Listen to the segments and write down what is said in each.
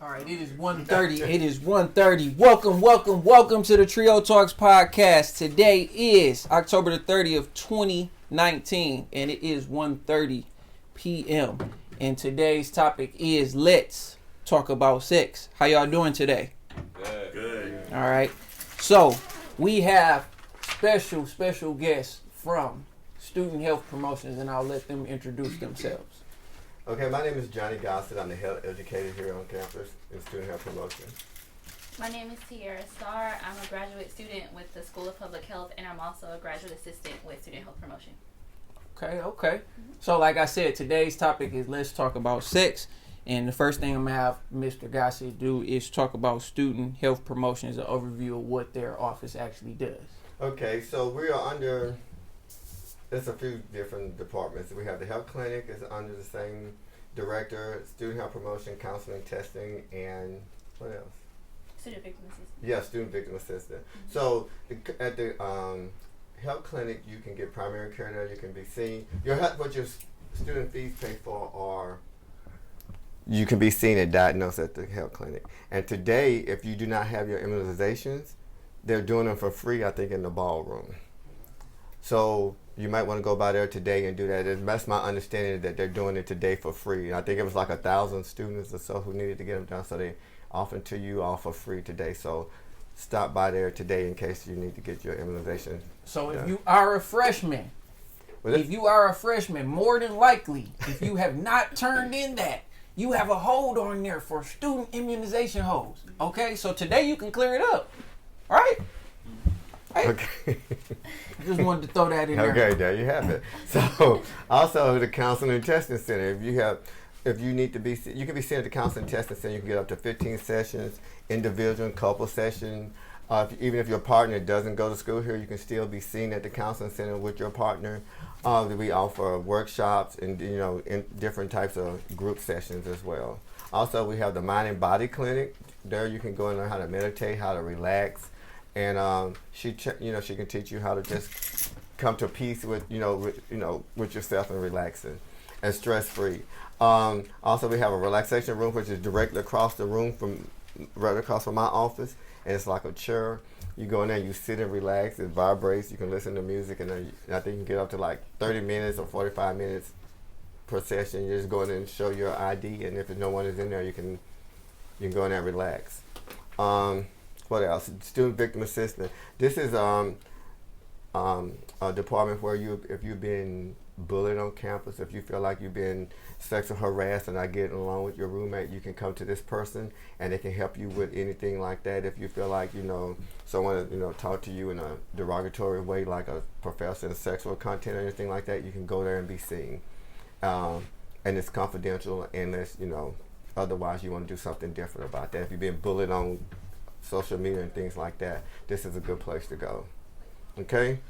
All right, it is 1:30. It is 1:30. Welcome to the TRiO Talks podcast. Today is October the 30th, 2019, and it is 1:30 p.m. And today's topic is let's talk about sex. How y'all doing today? Good. All right. So we have special guests from Student Health Promotions, and I'll let them introduce themselves. Okay, my name is Johnny Gossett. I'm the health educator here on campus in Student Health Promotion. My name is Tiara Starr. I'm a graduate student with the School of Public Health, and I'm also a graduate assistant with Student Health Promotion. Okay. So like I said, today's topic is let's talk about sex. And the first thing I'm going to have Mr. Gossett do is talk about Student Health Promotions, an overview of what their office actually does. Okay, so we are under, there's a few different departments. We have the health clinic is under the same director, Student Health Promotion, counseling, testing, and what else? Student Victim Assistant. Yeah, Student Victim Assistant. Mm-hmm. So at the health clinic, you can get primary care there. You can be seen. What your student fees pay for are, you can be seen and diagnosed at the health clinic. And today, if you do not have your immunizations, they're doing them for free, I think, in the ballroom. So you might want to go by there today and do that. That's my understanding that they're doing it today for free. I think it was like 1,000 students or so who needed to get them done, so they offered to you all for free today. So stop by there today in case you need to get your immunization. So if you are a freshman, more than likely, if you have not turned in that, you have a hold on there for student immunization holds. Okay, so today you can clear it up. All right? Hey. Okay. I just wanted to throw that in there. Okay, there you have it. So also the counseling and testing center. If you need to be, you can be sent to the counseling and testing center. You can get up to 15 sessions, individual and couple sessions. Even if your partner doesn't go to school here, you can still be seen at the counseling center with your partner. We offer workshops and in different types of group sessions as well. Also, we have the mind and body clinic. There you can go and learn how to meditate, how to relax. And she can teach you how to just come to peace with yourself and relaxing and stress free. Also, we have a relaxation room which is directly across the room right across from my office, and it's like a chair. You go in there, you sit and relax. It vibrates. You can listen to music, and I think you can get up to like 30 minutes or 45 minutes per session. You just go in there and show your ID, and if no one is in there, you can go in there and relax. What else? Student Victim Assistant. This is a department where if you've been bullied on campus, if you feel like you've been sexually harassed and not getting along with your roommate, you can come to this person and they can help you with anything like that. If you feel like someone talk to you in a derogatory way, like a professor in sexual content or anything like that, you can go there and be seen. And it's confidential unless otherwise you want to do something different about that. If you've been bullied on social media and things like that, this is a good place to go. Okay?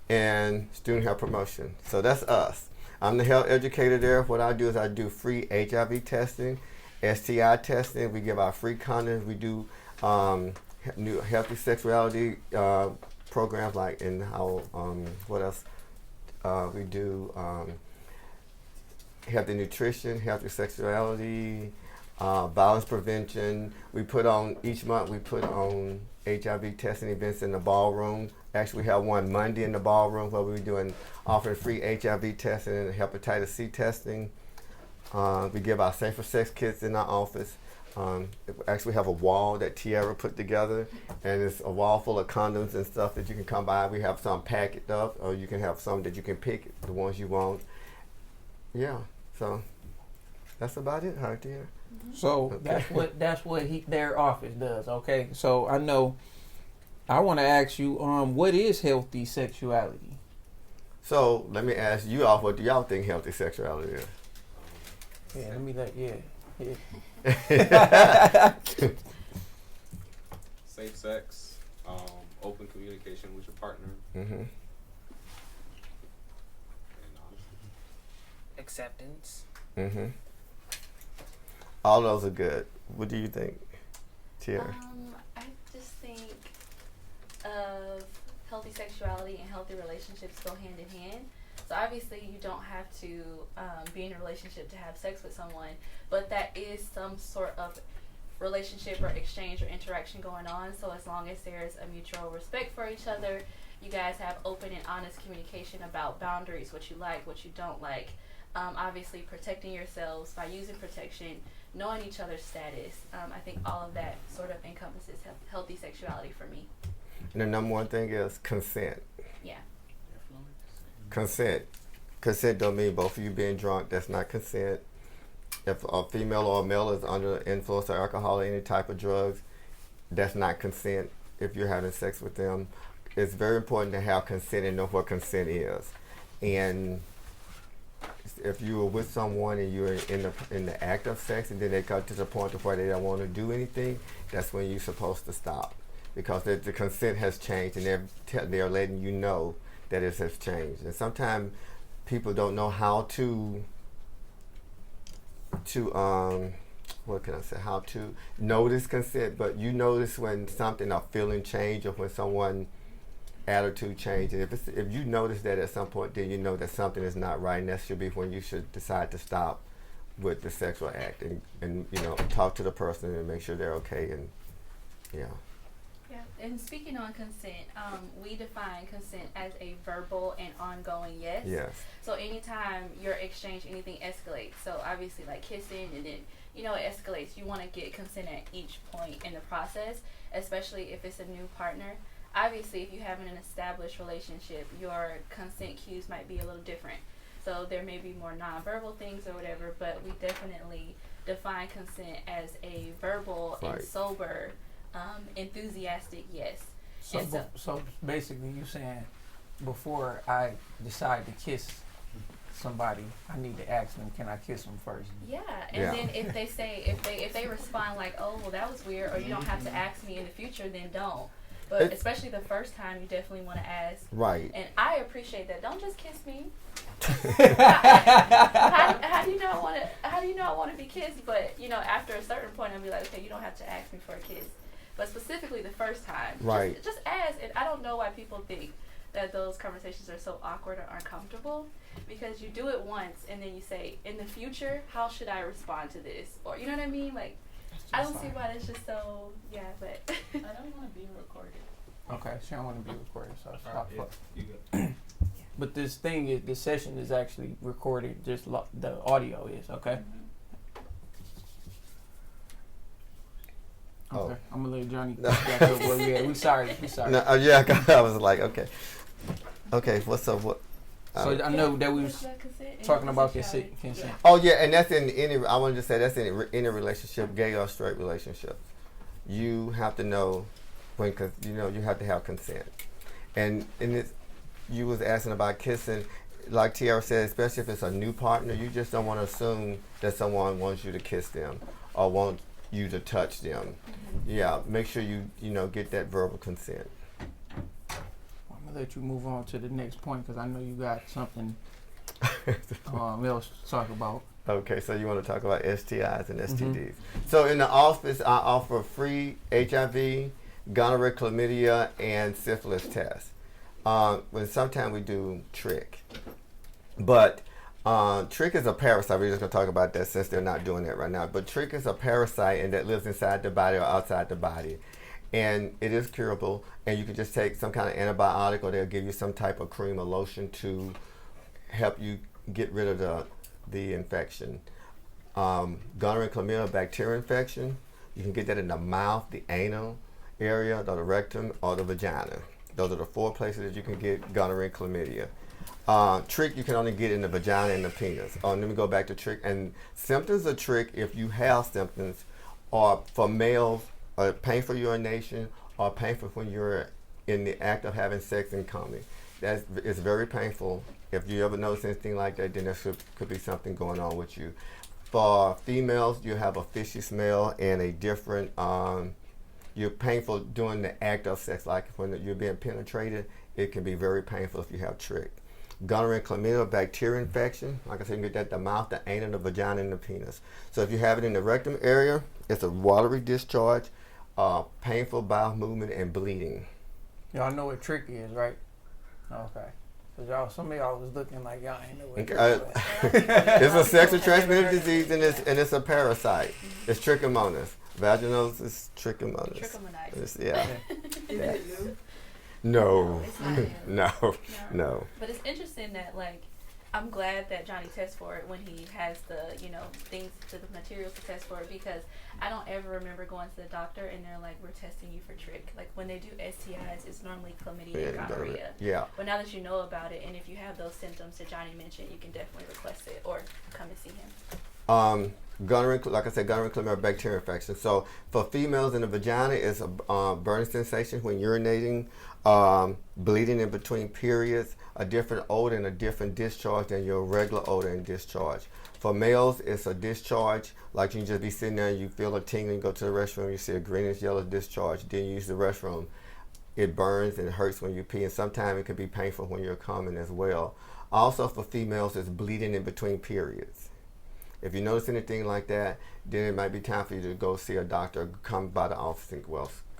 And Student Health Promotion. So that's us. I'm the health educator there. What I do is I do free HIV testing, STI testing. We give out free condoms. We do new healthy sexuality programs like in how, what else? We do healthy nutrition, healthy sexuality, violence prevention. Each month we put on HIV testing events in the ballroom. Actually, we have one Monday in the ballroom where we're offering free HIV testing and hepatitis C testing. We give out safer sex kits in our office. Actually, we have a wall that Tiara put together, and it's a wall full of condoms and stuff that you can come by. We have some packaged up, or you can have some that you can pick, the ones you want. Yeah, so that's about it, huh, Tiara? So okay. that's what their office does. Okay, so I want to ask you, what is healthy sexuality? So let me ask you all, what do y'all think healthy sexuality is? Yeah, let me Safe sex, open communication with your partner, mm-hmm. Acceptance. Mm-hmm. All those are good. What do you think, Tiara? I just think of healthy sexuality and healthy relationships go hand in hand. So obviously you don't have to be in a relationship to have sex with someone, but that is some sort of relationship or exchange or interaction going on. So as long as there's a mutual respect for each other, you guys have open and honest communication about boundaries, what you like, what you don't like. Obviously protecting yourselves by using protection, knowing each other's status. I think all of that sort of encompasses healthy sexuality for me. And the number one thing is consent. Yeah. Consent. Consent don't mean both of you being drunk. That's not consent. If a female or a male is under the influence of alcohol or any type of drugs, that's not consent if you're having sex with them. It's very important to have consent and know what consent is. And if you were with someone and you're in the act of sex and then they got to the point of where they don't want to do anything, that's when you're supposed to stop. Because the consent has changed and they're letting you know that it has changed. And sometimes people don't know how to what can I say, how to notice consent, but you notice when something, a feeling change, or when someone attitude change. And if you notice that at some point, then you know that something is not right, and that should be when you should decide to stop with the sexual act and talk to the person and make sure they're okay. And yeah. And speaking on consent, we define consent as a verbal and ongoing yes. Yes. So anytime your exchange, anything escalates. So obviously like kissing and then, it escalates. You want to get consent at each point in the process, especially if it's a new partner. Obviously, if you have an established relationship, your consent cues might be a little different. So there may be more nonverbal things or whatever, but we definitely define consent as a verbal and sober, enthusiastic yes. So basically you saying before I decide to kiss somebody, I need to ask them, can I kiss them first? Yeah, and then if they say, if they respond like, oh, well, that was weird, or you don't have to ask me in the future, then don't. But especially the first time, you definitely want to ask. Right. And I appreciate that. Don't just kiss me. how do you know I want to be kissed? But after a certain point, I'll be like, okay, you don't have to ask me for a kiss. But specifically the first time, right? Just ask. And I don't know why people think that those conversations are so awkward or uncomfortable, because you do it once and then you say, in the future, how should I respond to this? Or you know what I mean? Like, I don't see why that's just so, but. I don't want to be recorded. Okay, she don't want to be recorded, so stop. Yeah, you good. But this session is actually recorded, just the audio is, okay? Mm-hmm. Okay, I'm gonna let Johnny back up where we at. We sorry. No, I was like, okay, what's up? What? So I know that we was talking about consent. Oh yeah, and that's in any. I wanted to say that's in any relationship, gay or straight relationship. You have to know when, you have to have consent. And in this, you was asking about kissing, like Tiara said, especially if it's a new partner, you just don't want to assume that someone wants you to kiss them or want you to touch them. Mm-hmm. Yeah, make sure you get that verbal consent. I'm gonna let you move on to the next point because I know you got something else to talk about. Okay, so you want to talk about STIs and STDs. Mm-hmm. So in the office, I offer free HIV, gonorrhea, chlamydia, and syphilis tests. When sometimes we do TRiO. But TRiO is a parasite. We're just going to talk about that since they're not doing that right now. But TRiO is a parasite and that lives inside the body or outside the body. And it is curable. And you can just take some kind of antibiotic or they'll give you some type of cream or lotion to help you get rid of the infection. Gonorrhea and chlamydia, bacterial infection. You can get that in the mouth, the anal area, or the rectum, or the vagina. Those are the 4 places that you can get gonorrhea and chlamydia. TRiO you can only get in the vagina and the penis. Let me go back to TRiO. And symptoms of TRiO, if you have symptoms, are for males, painful urination, or painful when you're in the act of having sex and coming. It's very painful. If you ever notice anything like that, then there could be something going on with you. For females, you have a fishy smell and a different, you're painful during the act of sex, like when you're being penetrated, it can be very painful if you have TRiO. Gonorrhea and chlamydia, bacterial infection, like I said, you can get that in the mouth, the anus, the vagina, and the penis. So if you have it in the rectum area, it's a watery discharge, painful bowel movement, and bleeding. Y'all know what TRiO is, right? Okay. Cause y'all, some of y'all was looking like y'all ain't know what It's a sexually transmitted disease and it's a parasite. It's trichomonas. Vaginosis trichomonas. Trichomoniasis. Yeah. Is it you? No. It's not him. No. But it's interesting that, like, I'm glad that Johnny tests for it when he has the, things, the materials to test for it, because I don't ever remember going to the doctor and they're like, we're testing you for trick. Like, when they do STIs, it's normally chlamydia and gonorrhea. Yeah. But now that you know about it, and if you have those symptoms that Johnny mentioned, you can definitely request it or come and see him. Gonorrhea, like I said, gonorrhea and chlamydia are bacterial infections. So for females in the vagina, it's a burning sensation when urinating, bleeding in between periods, a different odor and a different discharge than your regular odor and discharge. For males, it's a discharge, like you can just be sitting there and you feel a tingle, you go to the restroom, you see a greenish yellow discharge, then you use the restroom. It burns and it hurts when you pee, and sometimes it can be painful when you're coming as well. Also for females, it's bleeding in between periods. If you notice anything like that, then it might be time for you to go see a doctor, come by the office and,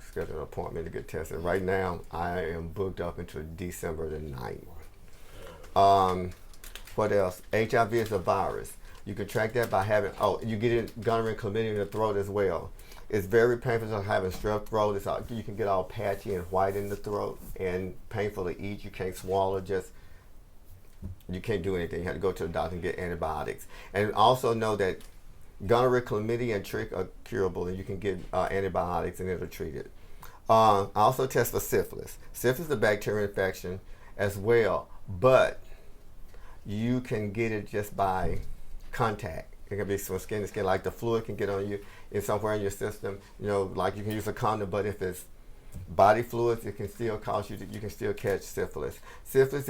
schedule an appointment to get tested. Right now, I am booked up until December the 9th. What else? HIV is a virus. You can track that by having, you get it, gonorrhea and chlamydia in the throat as well. It's very painful to having strep throat. You can get all patchy and white in the throat and painful to eat. You can't swallow, you can't do anything. You have to go to the doctor and get antibiotics. And also know that gonorrhea, chlamydia, and trick are curable, and you can get antibiotics and it'll treat it. I also test for syphilis. Syphilis is a bacterial infection as well, but you can get it just by contact. It can be from skin to skin, like the fluid can get on you in somewhere in your system. Like you can use a condom, but if it's body fluids, it can still cause you can still catch syphilis. Syphilis,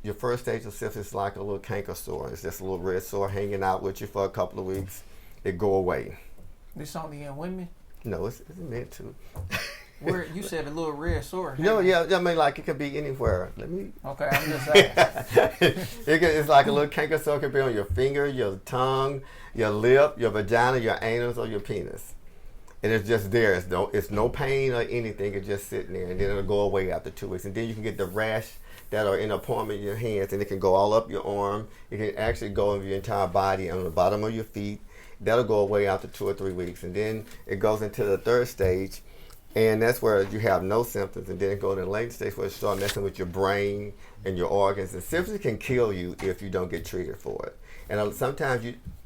your first stage of syphilis is like a little canker sore. It's just a little red sore hanging out with you for a couple of weeks. It go away. This only in women? No, it's men too. Where you said a little red sore? No, yeah, I mean, like it could be anywhere. Okay, I'm just saying. It's like a little canker sore. It could be on your finger, your tongue, your lip, your vagina, your anus, or your penis. And it's just there. It's no pain or anything. It's just sitting there, and then it'll go away after 2 weeks. And then you can get the rash that are in the palm of your hands, and it can go all up your arm. It can actually go over your entire body and on the bottom of your feet. That'll go away after 2 or 3 weeks. And then it goes into the third stage, and that's where you have no symptoms. And then it goes to the late stage where it starts messing with your brain and your organs. And syphilis can kill you if you don't get treated for it. And sometimes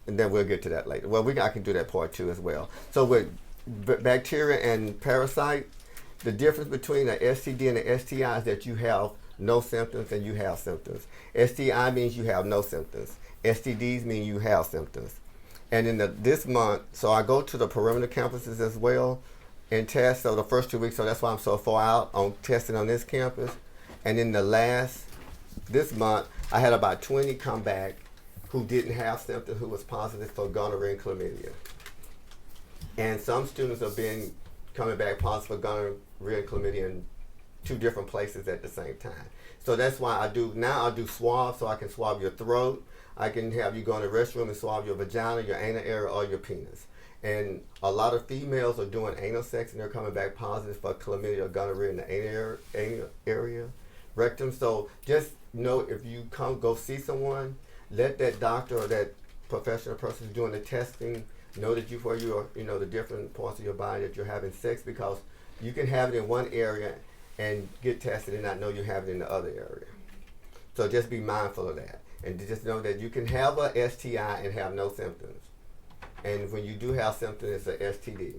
and then we'll get to that later. Well, I can do that part too as well. So with bacteria and parasite, the difference between an STD and an STI is that you have no symptoms and you have symptoms. STI means you have no symptoms. STDs mean you have symptoms. And in this month, so I go to the perimeter campuses as well and test. So the first 2 weeks, so that's why I'm so far out on testing on this campus. And in this month, I had about 20 come back who didn't have symptoms, who was positive for gonorrhea and chlamydia. And some students have been coming back positive for gonorrhea and chlamydia in 2 different places at the same time. So that's why I do swabs, so I can swab your throat. I can have you go in the restroom and swab your vagina, your anal area, or your penis. And a lot of females are doing anal sex and they're coming back positive for chlamydia or gonorrhea in the anal area, rectum. So just know if you go see someone, let that doctor or that professional person who's doing the testing know that where you are, the different parts of your body that you're having sex, because you can have it in one area and get tested and not know you have it in the other area. So just be mindful of that. And just know that you can have a STI and have no symptoms. And when you do have symptoms, it's an STD.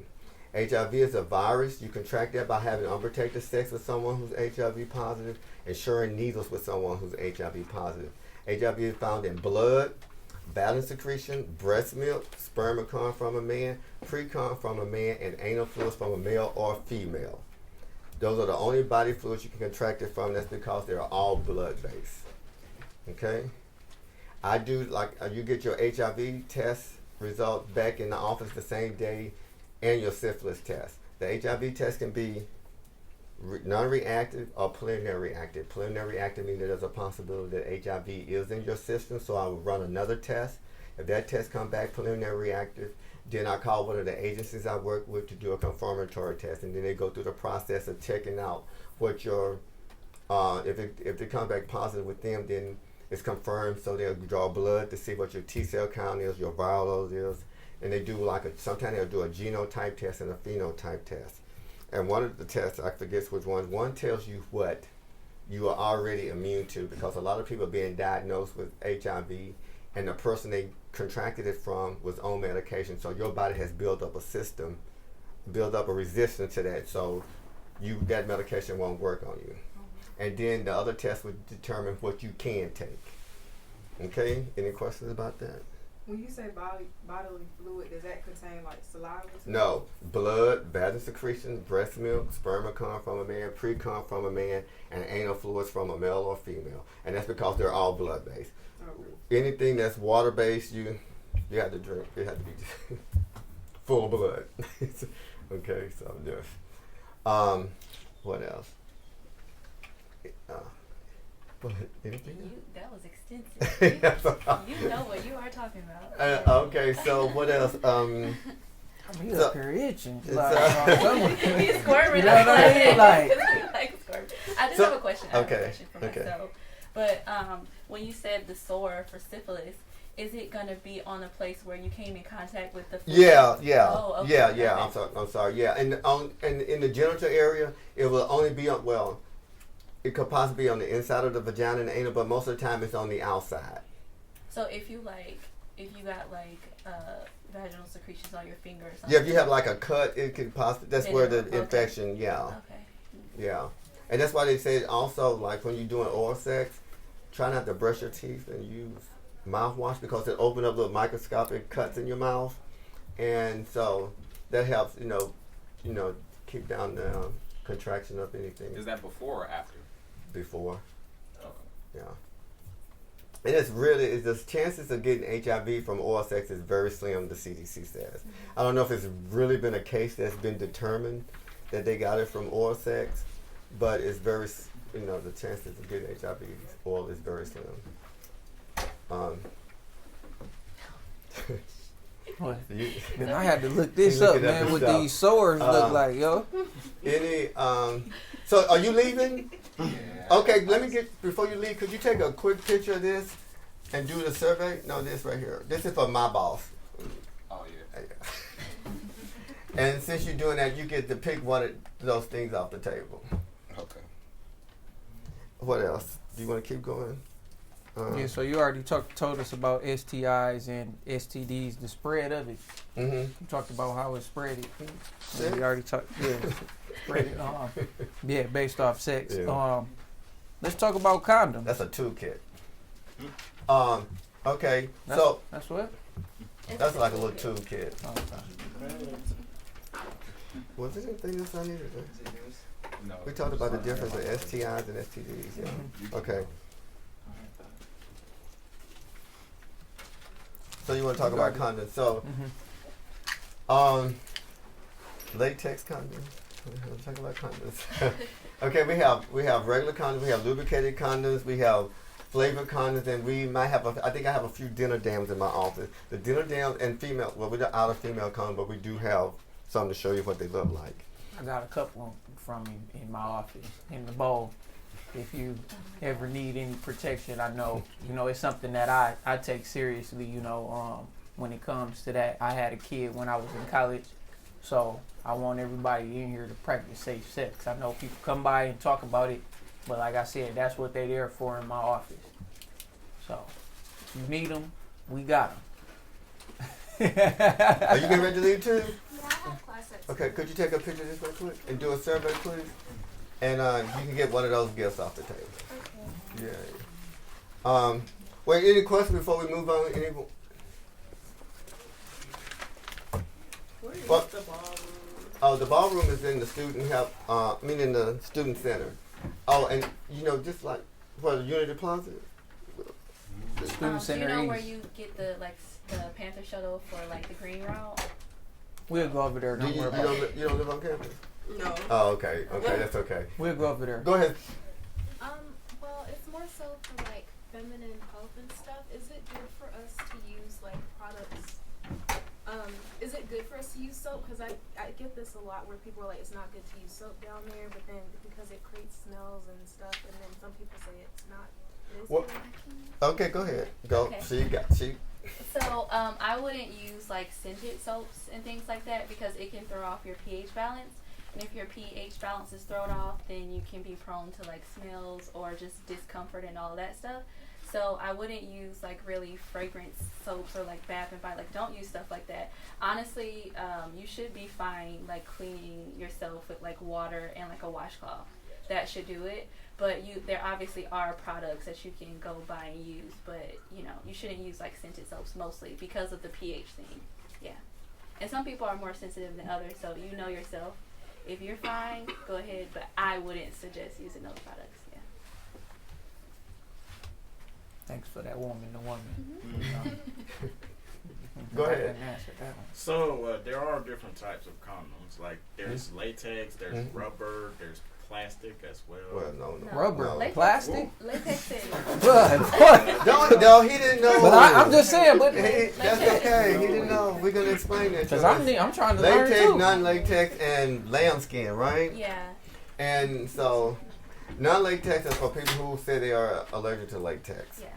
HIV is a virus. You contract that by having unprotected sex with someone who's HIV positive and sharing needles with someone who's HIV positive. HIV is found in blood, bladder secretion, breast milk, sperm and cum from a man, pre-cum from a man, and anal fluids from a male or female. Those are the only body fluids you can contract it from. That's because they're all blood-based. Okay? You get your HIV test result back in the office the same day, and your syphilis test. The HIV test can be non-reactive or preliminary reactive. Preliminary reactive means that there's a possibility that HIV is in your system, so I would run another test. If that test comes back preliminary reactive, then I call one of the agencies I work with to do a confirmatory test, and then they go through the process of checking out what your If it comes back positive with them, then it's confirmed. So they'll draw blood to see what your T cell count is, your viral load is, and they do sometimes they'll do a genotype test and a phenotype test. And one of the tests, I forget which one tells you what you are already immune to, because a lot of people are being diagnosed with HIV, and the person they contracted it from was on medication. So your body has built up a system, built up a resistance to that. So that medication won't work on you. And then the other test would determine what you can take. Okay? Any questions about that? When you say bodily fluid, does that contain like saliva? No. Blood, vaginal secretion, breast milk, sperm come from a man, pre-cum from a man, and anal fluids from a male or female. And that's because they're all blood-based. Okay. Anything that's water-based, you have to drink. It has to be full of blood. Okay, so just... what else? Anything else? That was extensive. You know what you are talking about. Okay, so what else? He's up here itching. He's squirming. You know what I mean? Like squirming. I just have a question. I have a question for myself. But when you said the sore for syphilis, is it gonna be on a place where you came in contact with the fluid? Yeah. Oh, okay. Yeah. I'm sorry. Yeah, and in the genital area, it will only be on. Well, it could possibly be on the inside of the vagina and the anal, but most of the time it's on the outside. So if you got vaginal secretions on your finger or something. Yeah, if you have like a cut, it could possibly. That's where the infection. Yeah. Okay. Yeah, and that's why they say also, like when you're doing oral sex, try not to brush your teeth and use mouthwash, because it opens up little microscopic cuts in your mouth, and so that helps. Keep down the contraction of anything. Is that before or after? Before. Okay. Yeah. And it's the chances of getting HIV from oral sex is very slim, the CDC says. Mm-hmm. I don't know if it's really been a case that's been determined that they got it from oral sex, but it's very, the chances of getting HIV oral is very slim. I had to look this up, man, what these sores look like, yo. So are you leaving? Yeah. Okay, before you leave, could you take a quick picture of this and do the survey? No, this right here. This is for my boss. Oh, yeah. And since you're doing that, you get to pick one of those things off the table. Okay. What else? Do you want to keep going? Yeah, so you already told us about STIs and STDs, the spread of it. Mm-hmm. You talked about how it spread. We already talked, spread it. Based off sex. Yeah. Let's talk about condoms. That's a toolkit. Okay, that's what? That's like a little toolkit. Okay. Was there anything else I needed? No. We talked about the difference of STIs and STDs. Yeah. Mm-hmm. Okay. So you want to talk about condoms? So, latex condoms. Let's talk about condoms. Okay, we have regular condoms. We have lubricated condoms. We have flavored condoms, and we might have. I think I have a few dinner dams in my office. The dinner dams and female. Well, we're out of female condoms, but we do have some to show you what they look like. I got a couple from him in my office in the bowl. If you ever need any protection, I know, it's something that I take seriously, when it comes to that. I had a kid when I was in college, so I want everybody in here to practice safe sex. I know people come by and talk about it, but like I said, that's what they're there for in my office. So, if you need them, we got them. Are you getting ready to leave too? Yeah, I have class at Okay, could you take a picture of this real quick and do a survey, please? And you can get one of those gifts off the table. Okay. Yeah. Wait, any questions before we move on? Where is What? the ballroom? Oh, the ballroom is in the student in the student center. Oh, and just like the Unity Plaza. The student center. Do you know where you get the Panther shuttle for the green route? We'll go over there. Don't worry about it. You don't live on campus? No. Oh, okay. Okay, that's okay. We'll go over there. Go ahead. Well, it's more so for feminine health and stuff. Is it good for us to use products? Is is it good for us to use soap? Because I get this a lot where people are like, it's not good to use soap down there, but then because it creates smells and stuff, and then some people say it's not. It is Well, good. okay, go ahead. Go. Okay. She. So I wouldn't use like scented soaps and things like that because it can throw off your pH balance. And if your pH balance is thrown off, then you can be prone to like smells or just discomfort and all that stuff. So I wouldn't use like really fragrance soaps or like bath and body. Like don't use stuff like that. Honestly, you should be fine like cleaning yourself with like water and like a washcloth. That should do it. But there obviously are products that you can go buy and use. But you know, you shouldn't use like scented soaps mostly because of the pH thing. Yeah. And some people are more sensitive than others, so you know yourself. If you're fine, go ahead. But I wouldn't suggest using those products. Yeah. Thanks for that woman to woman. Go ahead. Answer that one. So there are different types of condoms. Like there's latex, there's rubber, there's plastic as well. Well, no. Rubber, No. Latex, plastic. Latex is. What? No, he didn't know. But I'm just saying, but That's okay. He didn't know. We're gonna explain that. because to us. I'm trying to learn Latex, too. non-latex, and lambskin, right? Yeah. And so, non-latex is for people who say they are allergic to latex. Yeah.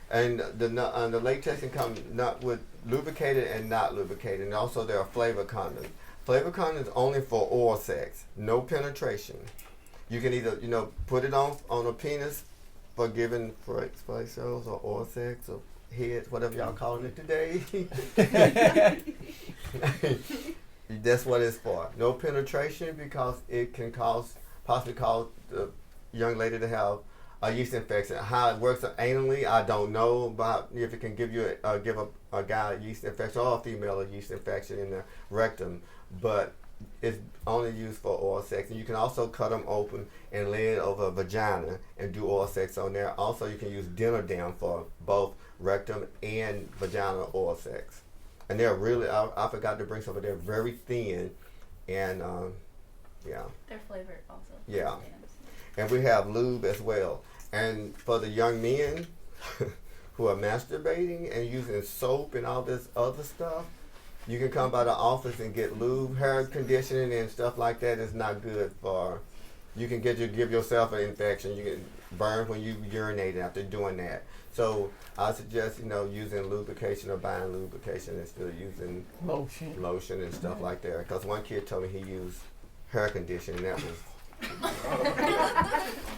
And the latex can come not with lubricated and not lubricated. And also there are flavor condoms. Flavor condoms only for oral sex, no penetration. You can either put it on a penis for giving for shows or oral sex or head, whatever y'all calling it today. That's what it's for. No penetration because it can possibly cause the young lady to have a yeast infection. How it works anally, I don't know about if it can give a guy a yeast infection or a female a yeast infection in the rectum, but it's only used for oral sex. And you can also cut them open and lay it over a vagina and do oral sex on there. Also, you can use dinner down for both rectum and vagina oral sex. And they're really, I forgot to bring some, but they're very thin and yeah. They're flavored also. Yeah. And we have lube as well. And for the young men who are masturbating and using soap and all this other stuff, you can come by the office and get lube. Hair conditioning and stuff like that is not good for. You can give yourself an infection. You can burn when you urinate after doing that. So I suggest using lubrication or buying lubrication instead of using lotion and stuff like that. Because one kid told me he used hair conditioning. That was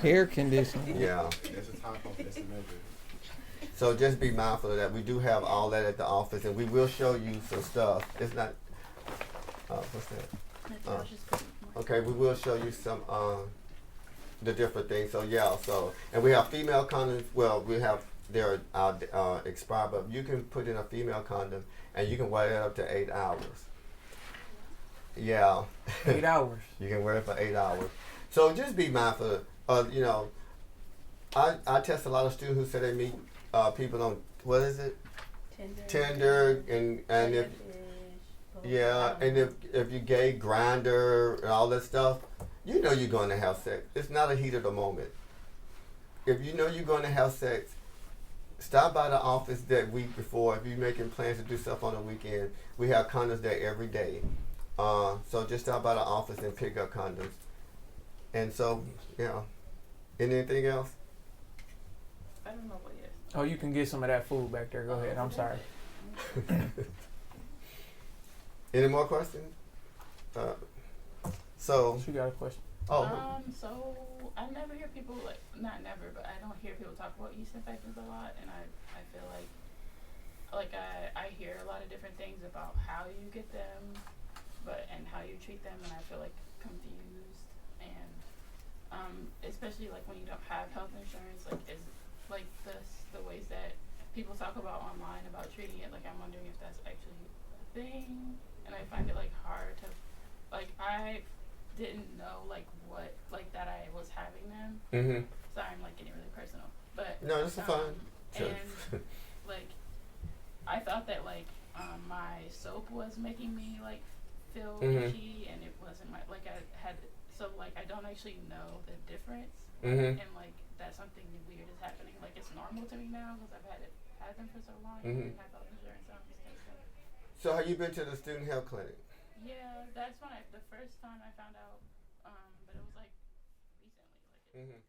Hair conditioning. yeah. That's a top off. That's a measure. So just be mindful of that. We do have all that at the office, and we will show you some stuff. It's not. What's that? That's what I was just putting more. Okay, we will show you some the different things. So yeah, and we have female condoms. Well, we have they're expired, but you can put in a female condom, and you can wear it up to 8 hours. Yeah. 8 hours. You can wear it for 8 hours. So just be mindful. I test a lot of students who say they meet people on what is it? Tinder and if yeah, and if you gay Grinder and all that stuff, you're going to have sex. It's not a heat of the moment. If you know you're going to have sex, stop by the office that week before. If you're making plans to do stuff on the weekend, we have condoms there every day. So just stop by the office and pick up condoms. And so, anything else? I don't know what it is. Oh, you can get some of that food back there. Go ahead. I'm sorry. Any more questions? So, She got a question. oh, So I never hear people not never, but I don't hear people talk about yeast infections a lot, and I feel like I hear a lot of different things about how you get them, and how you treat them, and I feel like confused, and especially like when you don't have health insurance, is like the ways that people talk about online about treating it. Like I'm wondering if that's actually a thing, and I find it hard to I didn't know what that I was having them. mm-hmm. Sorry, I'm getting really personal, but No, this is fine. And I thought that my soap was making me feel itchy, and it wasn't I had I don't actually know the difference, Mm-hmm. and that something weird is happening. It's normal to me now because I've had them for so long. Mhm. And have health insurance, so I'm just So have you been to the student health clinic? Yeah, that's when the first time I found out, but it was like recently, like Mm-hmm.